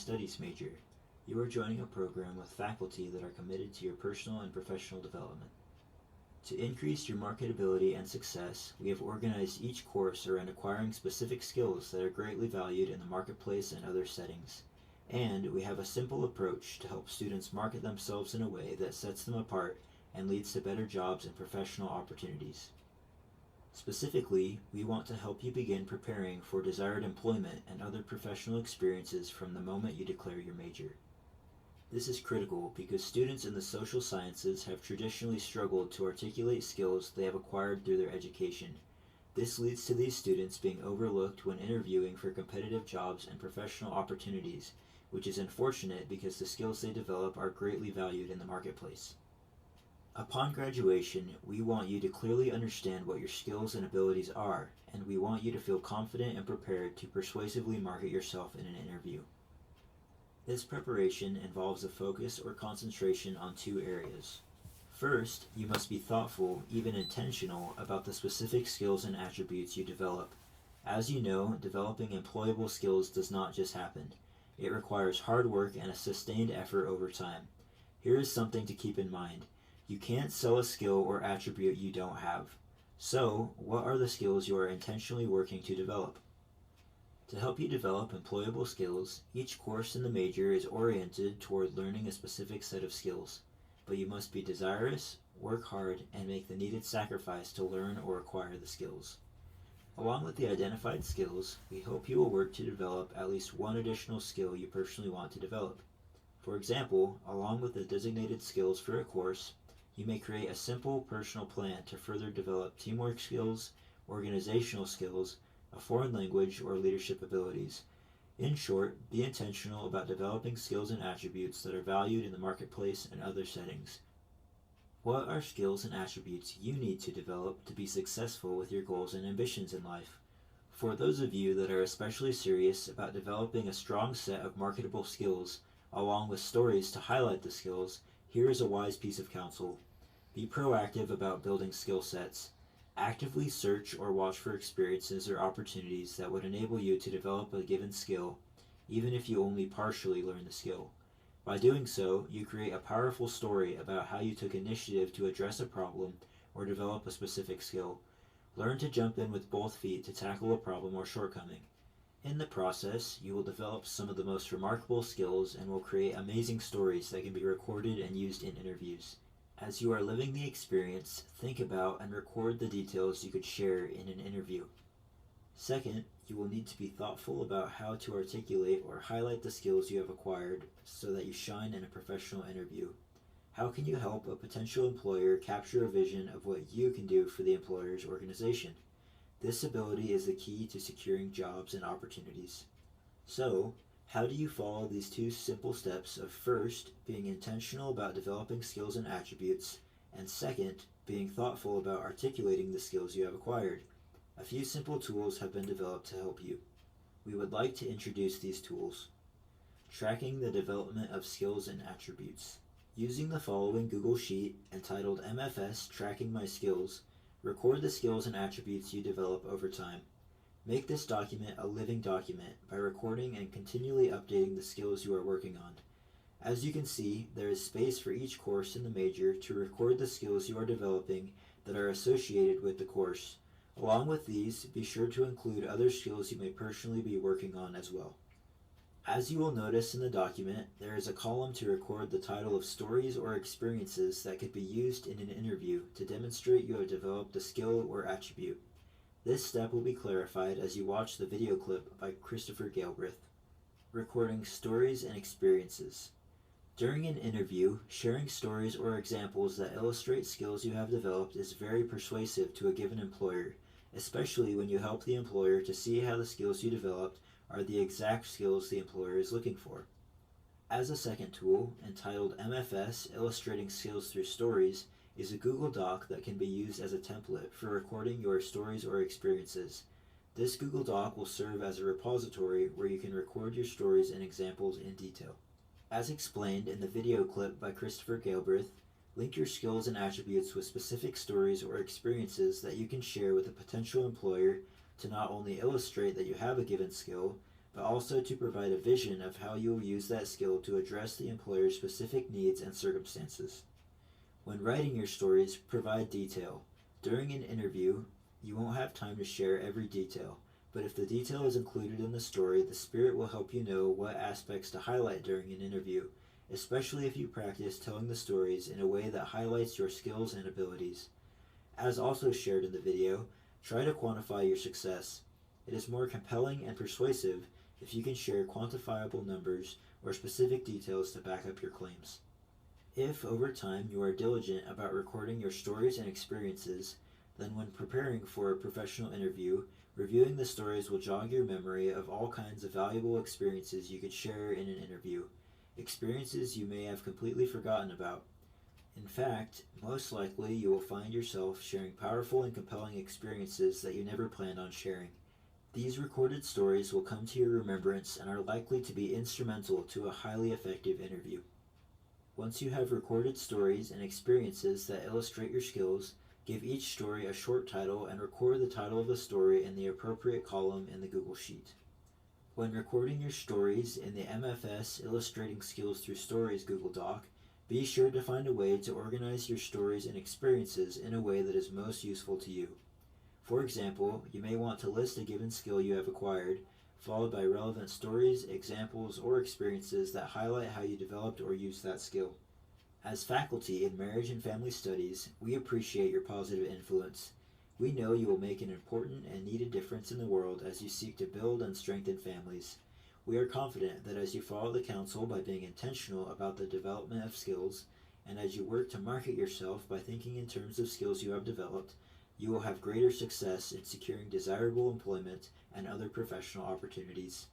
Studies major. You are joining a program with faculty that are committed to your personal and professional development. To increase your marketability and success, we have organized each course around acquiring specific skills that are greatly valued in the marketplace and other settings. And we have a simple approach to help students market themselves in a way that sets them apart and leads to better jobs and professional opportunities. Specifically, we want to help you begin preparing for desired employment and other professional experiences from the moment you declare your major. This is critical because students in the social sciences have traditionally struggled to articulate skills they have acquired through their education. This leads to these students being overlooked when interviewing for competitive jobs and professional opportunities, which is unfortunate because the skills they develop are greatly valued in the marketplace. Upon graduation, we want you to clearly understand what your skills and abilities are, and we want you to feel confident and prepared to persuasively market yourself in an interview. This preparation involves a focus or concentration on two areas. First, you must be thoughtful, even intentional, about the specific skills and attributes you develop. As you know, developing employable skills does not just happen. It requires hard work and a sustained effort over time. Here is something to keep in mind. You can't sell a skill or attribute you don't have. So, what are the skills you are intentionally working to develop? To help you develop employable skills, each course in the major is oriented toward learning a specific set of skills, but you must be desirous, work hard, and make the needed sacrifice to learn or acquire the skills. Along with the identified skills, we hope you will work to develop at least one additional skill you personally want to develop. For example, along with the designated skills for a course, you may create a simple personal plan to further develop teamwork skills, organizational skills, a foreign language, or leadership abilities. In short, be intentional about developing skills and attributes that are valued in the marketplace and other settings. What are skills and attributes you need to develop to be successful with your goals and ambitions in life? For those of you that are especially serious about developing a strong set of marketable skills, along with stories to highlight the skills, here is a wise piece of counsel. Be proactive about building skill sets. Actively search or watch for experiences or opportunities that would enable you to develop a given skill, even if you only partially learn the skill. By doing so, you create a powerful story about how you took initiative to address a problem or develop a specific skill. Learn to jump in with both feet to tackle a problem or shortcoming. In the process, you will develop some of the most remarkable skills and will create amazing stories that can be recorded and used in interviews. As you are living the experience, think about and record the details you could share in an interview. Second, you will need to be thoughtful about how to articulate or highlight the skills you have acquired so that you shine in a professional interview. How can you help a potential employer capture a vision of what you can do for the employer's organization? This ability is the key to securing jobs and opportunities. So, how do you follow these two simple steps of first, being intentional about developing skills and attributes, and second, being thoughtful about articulating the skills you have acquired? A few simple tools have been developed to help you. We would like to introduce these tools. Tracking the development of skills and attributes. Using the following Google Sheet entitled MFS Tracking My Skills, record the skills and attributes you develop over time. Make this document a living document by recording and continually updating the skills you are working on. As you can see, there is space for each course in the major to record the skills you are developing that are associated with the course. Along with these, be sure to include other skills you may personally be working on as well. As you will notice in the document, there is a column to record the title of stories or experiences that could be used in an interview to demonstrate you have developed a skill or attribute. This step will be clarified as you watch the video clip by Christopher Galbraith. Recording stories and experiences. During an interview, sharing stories or examples that illustrate skills you have developed is very persuasive to a given employer, especially when you help the employer to see how the skills you developed are the exact skills the employer is looking for. As a second tool, entitled MFS Illustrating Skills Through Stories, is a Google Doc that can be used as a template for recording your stories or experiences. This Google Doc will serve as a repository where you can record your stories and examples in detail. As explained in the video clip by Christopher Galbraith, link your skills and attributes with specific stories or experiences that you can share with a potential employer to not only illustrate that you have a given skill, but also to provide a vision of how you will use that skill to address the employer's specific needs and circumstances. When writing your stories, provide detail. During an interview, you won't have time to share every detail, but if the detail is included in the story, the Spirit will help you know what aspects to highlight during an interview, especially if you practice telling the stories in a way that highlights your skills and abilities. As also shared in the video, try to quantify your success. It is more compelling and persuasive if you can share quantifiable numbers or specific details to back up your claims. If, over time, you are diligent about recording your stories and experiences, then when preparing for a professional interview, reviewing the stories will jog your memory of all kinds of valuable experiences you could share in an interview, experiences you may have completely forgotten about. In fact, most likely you will find yourself sharing powerful and compelling experiences that you never planned on sharing. These recorded stories will come to your remembrance and are likely to be instrumental to a highly effective interview. Once you have recorded stories and experiences that illustrate your skills, give each story a short title and record the title of the story in the appropriate column in the Google Sheet. When recording your stories in the MFS Illustrating Skills Through Stories Google Doc, be sure to find a way to organize your stories and experiences in a way that is most useful to you. For example, you may want to list a given skill you have acquired, followed by relevant stories, examples, or experiences that highlight how you developed or used that skill. As faculty in Marriage and Family Studies, we appreciate your positive influence. We know you will make an important and needed difference in the world as you seek to build and strengthen families. We are confident that as you follow the counsel by being intentional about the development of skills, and as you work to market yourself by thinking in terms of skills you have developed, you will have greater success in securing desirable employment and other professional opportunities.